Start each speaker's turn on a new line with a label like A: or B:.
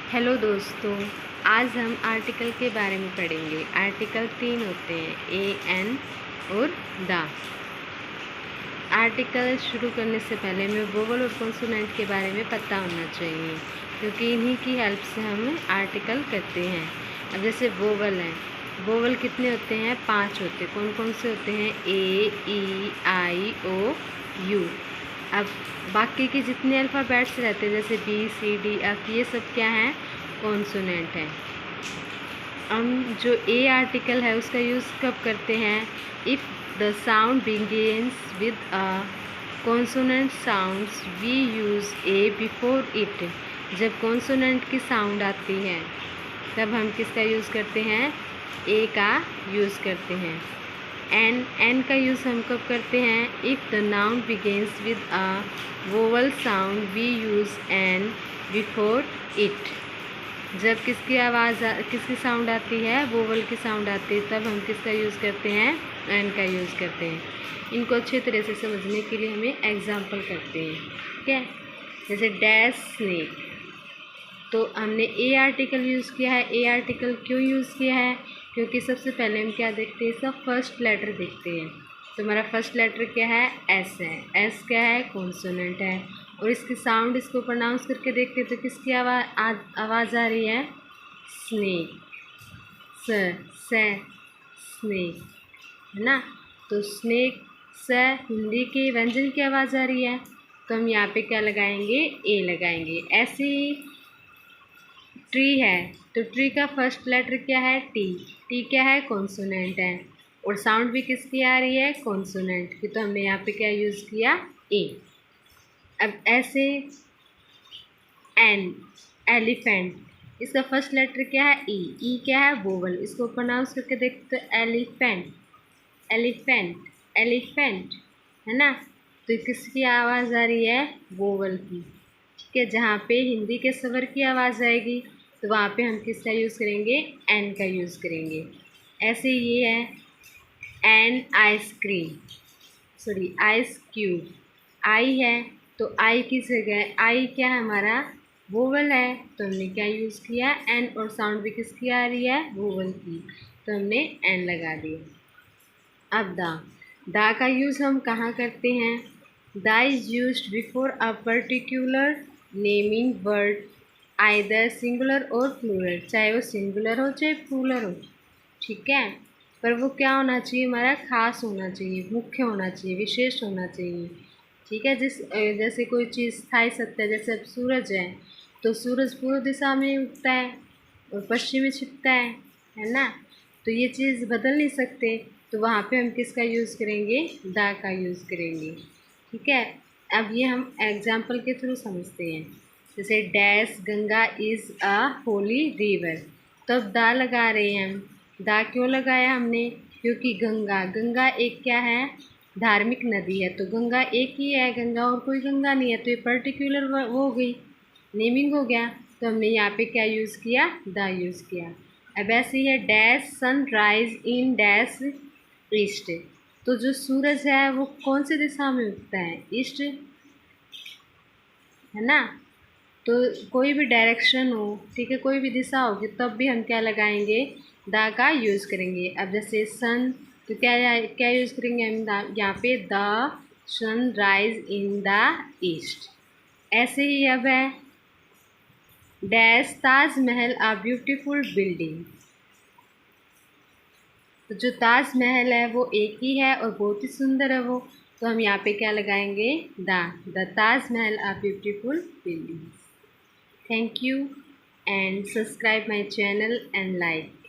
A: Hello दोस्तों, आज हम आर्टिकल के बारे में पढ़ेंगे। आर्टिकल 3 होते हैं, ए, एन और द। आर्टिकल शुरू करने से पहले हमें वोवल और कॉन्सोनेंट के बारे में पता होना चाहिए, क्योंकि इन्हीं की हेल्प से हम आर्टिकल करते हैं। अब जैसे वोवल हैं, वोवल कितने होते हैं? 5 होते हैं। कौन कौन से होते हैं? ए, ई, आई, ओ, यू। अब बाकी के जितने अल्फ़ाबेट्स रहते हैं जैसे बी, सी, डी, एफ, ये सब क्या हैं? कॉन्सोनेंट हैं। हम जो ए आर्टिकल है उसका यूज़ कब करते हैं? If the sound begins with a consonant sounds we use a before it. जब कॉन्सोनेंट की साउंड आती है तब हम किसका यूज़ करते हैं? ए का यूज़ करते हैं। एन का यूज़ हम कब करते हैं? If the noun begins with a vowel sound we use an before it. जब किसकी साउंड आती है? वोवल की साउंड आती है, तब हम किसका यूज़ करते हैं? एन का यूज़ करते हैं। इनको अच्छे तरह से समझने के लिए हमें एग्जाम्पल करते हैं, ठीक है। जैसे डैश स्नेक, तो हमने ए आर्टिकल यूज़ किया है। ए आर्टिकल क्यों यूज़ किया है? क्योंकि सबसे पहले हम क्या देखते हैं? इसका फर्स्ट लेटर देखते हैं। तो हमारा फर्स्ट लेटर क्या है? एस है। एस क्या है? कॉन्सोनेंट है। और इसकी साउंड, इसको प्रोनाउंस करके देखते हैं तो किसकी आवाज़ आ रही है? स्नेक। स्नेक, है ना। तो स्नेक स हिंदी के व्यंजन की आवाज़ आ रही है, तो हम यहाँ पे क्या लगाएंगे? ए लगाएंगे। ऐसे ही ट्री है, तो ट्री का फर्स्ट लेटर क्या है? टी। टी क्या है? कॉन्सोनेंट है। और साउंड भी किसकी आ रही है? कॉन्सोनेंट की। तो हमने यहाँ पे क्या यूज़ किया? ए। अब ऐसे एन, एलिफेंट, इसका फर्स्ट लेटर क्या है? ई। ई क्या है? वोवल। इसको प्रोनाउंस करके देखते तो एलिफेंट, एलिफेंट, एलिफेंट, है ना। तो किसकी आवाज़ आ रही है? वोवल की, ठीक है। जहाँ पे हिंदी के स्वर की आवाज़ आएगी तो वहाँ पे हम किसका यूज़ करेंगे? एन का यूज़ करेंगे। ऐसे ये है an ice cream, sorry ice cube. आई है, तो आई की जगह आई क्या है? हमारा वोवल है, तो हमने क्या यूज़ किया? एन। और साउंड भी किसकी आ रही है? वोवल की, तो हमने एन लगा दिया। अब दा का यूज़ हम कहाँ करते हैं? दा is used before a particular naming word, either singular और प्लूरल, चाहे वो सिंगुलर हो चाहे प्लूरल हो, ठीक है। पर वो क्या होना चाहिए? हमारा खास होना चाहिए, मुख्य होना चाहिए, विशेष होना चाहिए, ठीक है। जैसे कोई चीज़ स्थायी सत्य है, जैसे अब सूरज है, तो सूरज पूर्व दिशा में उगता है और पश्चिम में छिपता है ना। तो ये चीज़ बदल नहीं सकते, तो वहाँ पे हम किसका यूज़ करेंगे? दा का यूज़ करेंगे, ठीक है। अब ये हम एग्जाम्पल के थ्रू समझते हैं। जैसे dash Ganga is a Holi river, तो अब दा लगा रहे हैं हम। दा क्यों लगाया हमने? क्योंकि गंगा, गंगा एक क्या है? धार्मिक नदी है। तो गंगा एक ही है, गंगा और कोई गंगा नहीं है, तो ये पर्टिकुलर वो हो गई, नेमिंग हो गया। तो हमने यहाँ पे क्या यूज़ किया? द यूज़ किया। अब ऐसे ही है dash sunrise in dash east, तो जो सूरज है वो कौन सी दिशा में उगता है? ईस्ट, है ना। तो कोई भी डायरेक्शन हो, ठीक है, कोई भी दिशा होगी, तब भी हम क्या लगाएंगे? द का यूज़ करेंगे। अब जैसे सन, तो क्या यूज़ करेंगे हम? यहाँ पे the sun rise in the east. ऐसे ही अब है dash Taj Mahal a beautiful building, तो जो ताजमहल है वो एक ही है और बहुत ही सुंदर है वो, तो हम यहाँ पे क्या लगाएंगे? The Taj Mahal a beautiful building. Thank you and subscribe my channel and like.